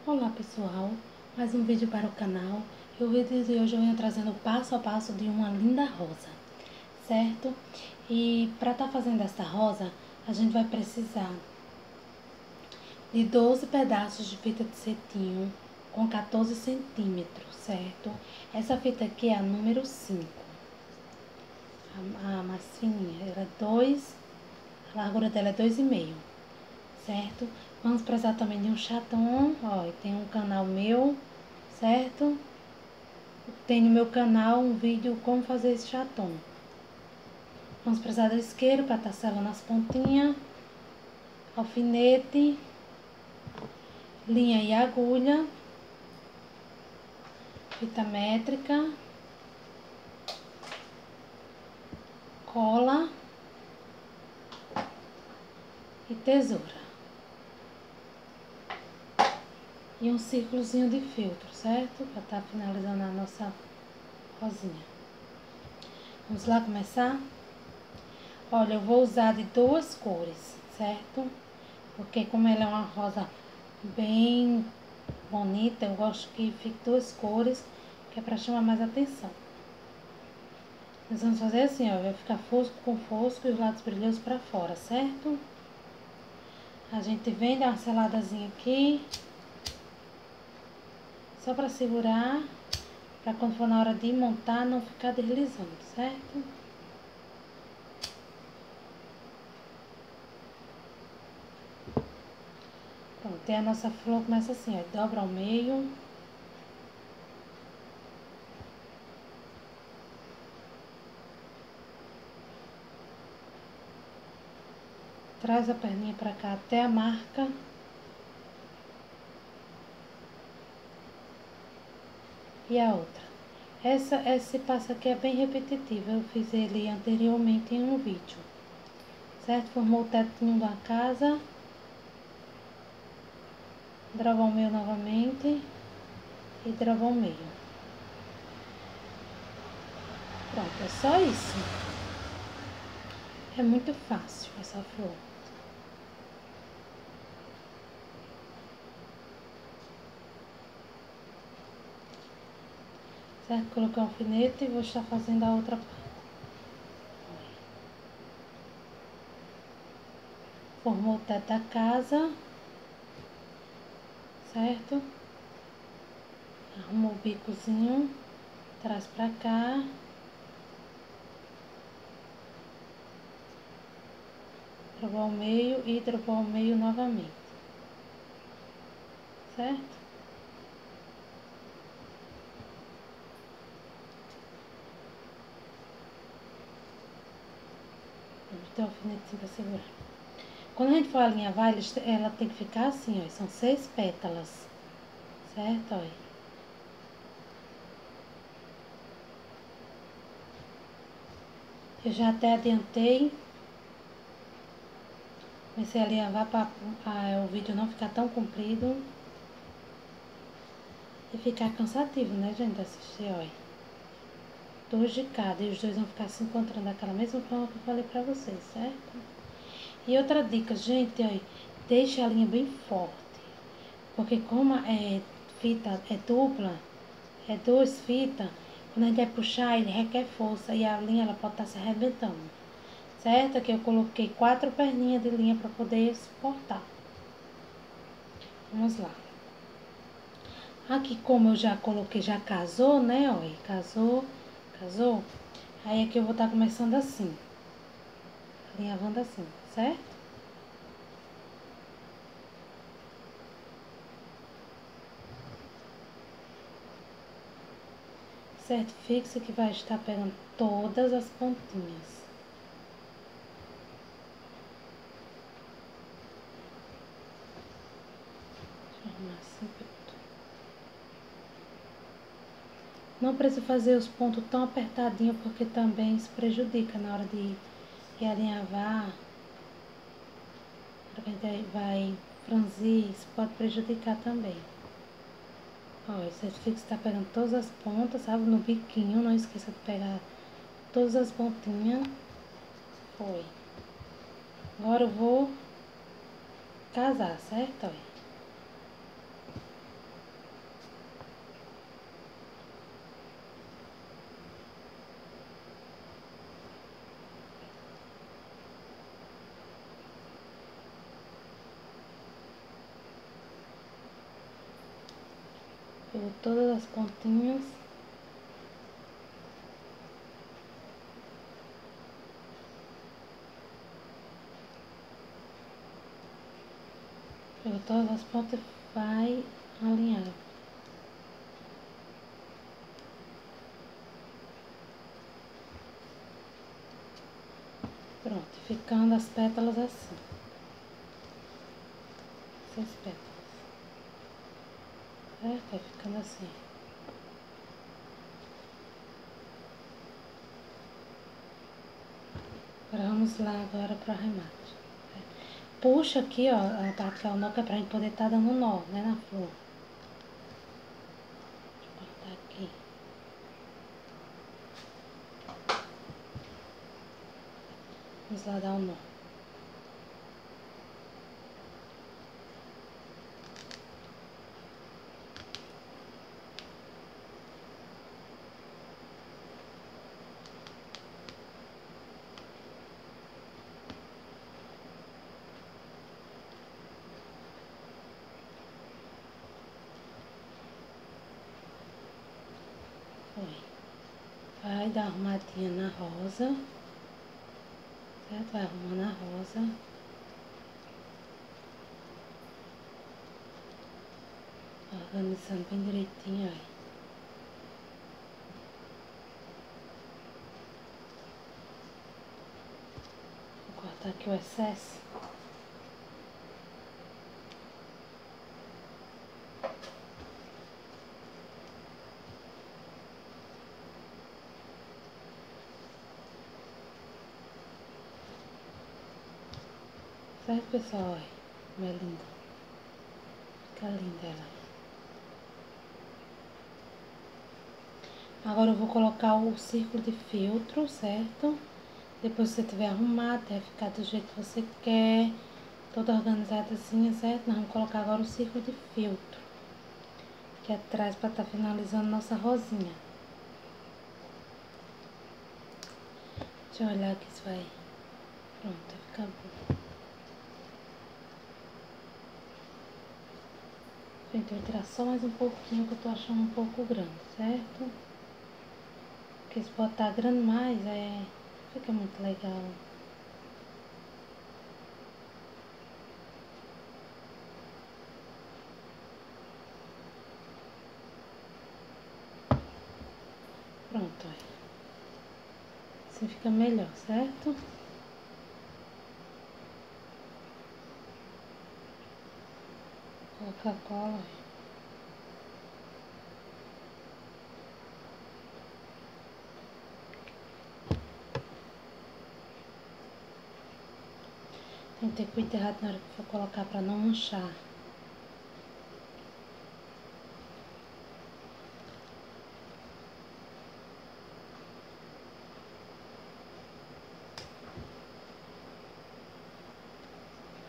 Olá pessoal, mais um vídeo para o canal. E o vídeo de hoje eu venho trazendo o passo a passo de uma linda rosa, certo? E para estar fazendo essa rosa, a gente vai precisar de 12 pedaços de fita de cetim com 14 centímetros, certo? Essa fita aqui é a número 5, a mais fininha, ela é 2, a largura dela é 2,5, certo? Vamos precisar também de um chaton, ó, tem um canal meu, certo? Tem no meu canal um vídeo como fazer esse chaton. Vamos precisar do isqueiro para estar selando as pontinhas, alfinete, linha e agulha, fita métrica, cola e tesoura. E um círculozinho de filtro, certo? Para estar finalizando a nossa rosinha. Vamos lá começar? Olha, eu vou usar de 2 cores, certo? Porque como ela é uma rosa bem bonita, eu gosto que fique 2 cores, que é para chamar mais atenção. Nós vamos fazer assim, ó, vai ficar fosco com fosco e os lados brilhosos para fora, certo? A gente vem dar uma seladazinha aqui, só para segurar, para quando for na hora de montar não ficar deslizando, certo? Pronto, e a nossa flor começa assim, ó, dobra ao meio. Traz a perninha pra cá até a marca. E a outra. Esse passo aqui é bem repetitivo, eu fiz ele anteriormente em um vídeo, certo? Formou o tetinho da casa. Dobra ao meio novamente e dobra ao meio. Pronto, é só isso. É muito fácil essa flor. Certo? Coloquei um alfinete e vou estar fazendo a outra parte. Formou o teto da casa, certo? Arrumou o bicozinho, traz pra cá. Dobrou ao meio e dobrou ao meio novamente, certo? Vou ter o alfinetezinho pra segurar. Quando a gente for alinhavar, ela tem que ficar assim, ó. São 6 pétalas, certo? Ó. Eu já até adiantei. Comecei a alinhavar para o vídeo não ficar tão comprido. E ficar cansativo, né, gente, assistir, ó. 2 de cada, e os dois vão ficar se encontrando daquela mesma forma que eu falei pra vocês, certo? E outra dica, gente, ó, deixa a linha bem forte. Porque como fita é dupla, é 2 fitas, quando a gente vai puxar, ele requer força e a linha ela pode estar se arrebentando. Certo? Aqui eu coloquei 4 perninhas de linha para poder suportar. Vamos lá. Aqui como eu já coloquei, já casou, né? Ó, casou. Aí aqui eu vou estar começando assim. Alinhavando assim, certo? Certo? Fixa que vai estar pegando todas as pontinhas. Deixa eu arrumar assim, pronto. Não precisa fazer os pontos tão apertadinhos, porque também isso prejudica na hora de alinhavar. A gente vai franzir, isso pode prejudicar também. Ó, esse fixo tá pegando todas as pontas, sabe? No biquinho, não esqueça de pegar todas as pontinhas. Foi. Agora eu vou casar, certo? Ó. Pegou todas as pontinhas. Pegou todas as pontas, vai alinhar. Pronto, ficando as pétalas assim. 6 pétalas. Certo? Vai ficando assim. Agora vamos lá agora pro arremate. Puxa aqui, ó, a parte que é o nó, que é pra gente poder estar dando nó, né, na flor. Deixa eu cortar aqui. Vamos lá dar um nó. Vai dar uma arrumadinha na rosa, certo? Vai arrumando a rosa. Organizando bem direitinho, aí. Vou cortar aqui o excesso. Certo, pessoal? Olha, como é linda. Fica linda ela. Agora eu vou colocar o círculo de filtro, certo? Depois que você tiver arrumado, deve ficar do jeito que você quer, toda organizadazinha, certo? Nós vamos colocar agora o círculo de filtro, que é atrás, para estar finalizando nossa rosinha. Deixa eu olhar aqui se vai. Pronto, vai ficar bom. Gente, eu vou tirar só mais um pouquinho, que eu tô achando um pouco grande, certo? Porque se botar grande mais, fica muito legal. Pronto, olha. Assim fica melhor, certo? Colocar a cola, olha. Tem que ter cuidado na hora que for colocar para não manchar.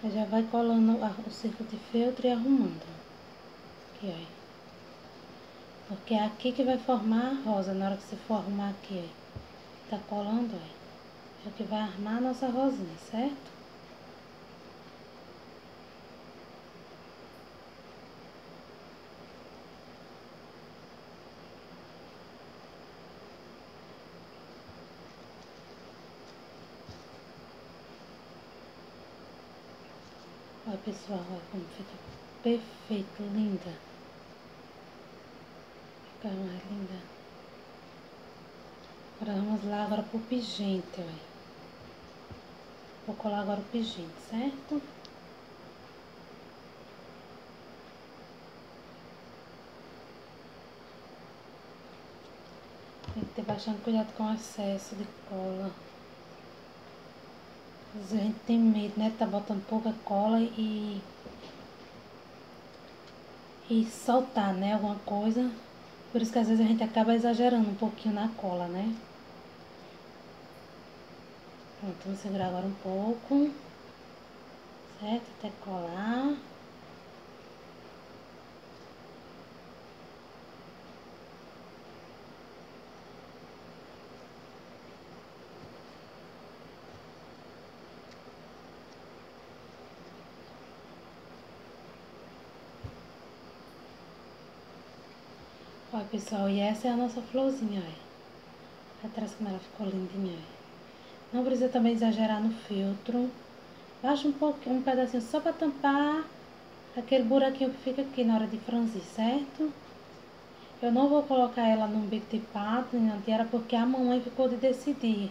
Aí já vai colando o círculo de feltro e arrumando. Aqui, ó. Porque é aqui que vai formar a rosa, na hora que você for arrumar aqui, ó. Tá colando, ó. É o que vai armar a nossa rosinha, certo? Olha, pessoal, olha como fica perfeito, linda. Fica mais linda. Agora vamos lá agora pro pingente, olha. Vou colar agora o pingente, certo? Tem que ter bastante cuidado com o excesso de cola. Às vezes a gente tem medo, né? Tá botando pouca cola e soltar, né? Alguma coisa. Por isso que às vezes a gente acaba exagerando um pouquinho na cola, né? Pronto, vamos segurar agora um pouco. Certo? Até colar. Olha, pessoal, e essa é a nossa florzinha, olha. Atrás como ela ficou lindinha, olha. Não precisa também exagerar no filtro. Baixa um pouquinho, um pedacinho só para tampar aquele buraquinho que fica aqui na hora de franzir, certo? Eu não vou colocar ela num bico de pato nem na tiara, porque a mamãe ficou de decidir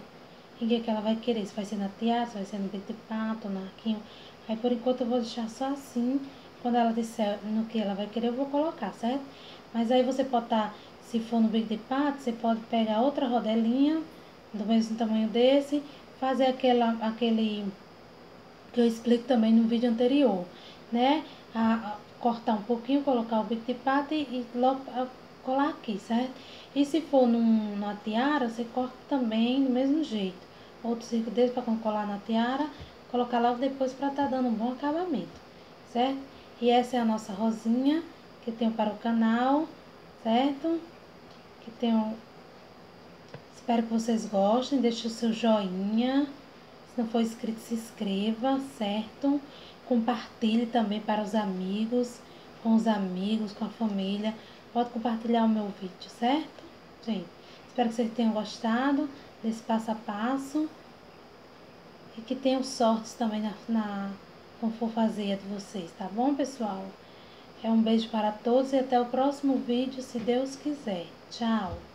em que ela vai querer. Se vai ser na tiara, se vai ser no bico de pato, no arquinho. Aí por enquanto eu vou deixar só assim. Quando ela disser no que ela vai querer, eu vou colocar, certo? Mas aí você pode estar, se for no bico de pato, você pode pegar outra rodelinha do mesmo tamanho desse, fazer aquele que eu explico também no vídeo anterior, né? Cortar um pouquinho, colocar o bico de pato e logo colar aqui, certo? E se for numa tiara, você corta também do mesmo jeito. Outro círculo desse para colar na tiara, colocar logo depois para estar dando um bom acabamento, certo? E essa é a nossa rosinha que tenho para o canal, certo? Que tenho... Espero que vocês gostem, deixe o seu joinha. Se não for inscrito, se inscreva, certo? Compartilhe também para os amigos, com a família. Pode compartilhar o meu vídeo, certo? Gente, espero que vocês tenham gostado desse passo a passo. E que tenham sortes também como for fazer a de vocês, tá bom, pessoal? Um beijo para todos e até o próximo vídeo, se Deus quiser. Tchau!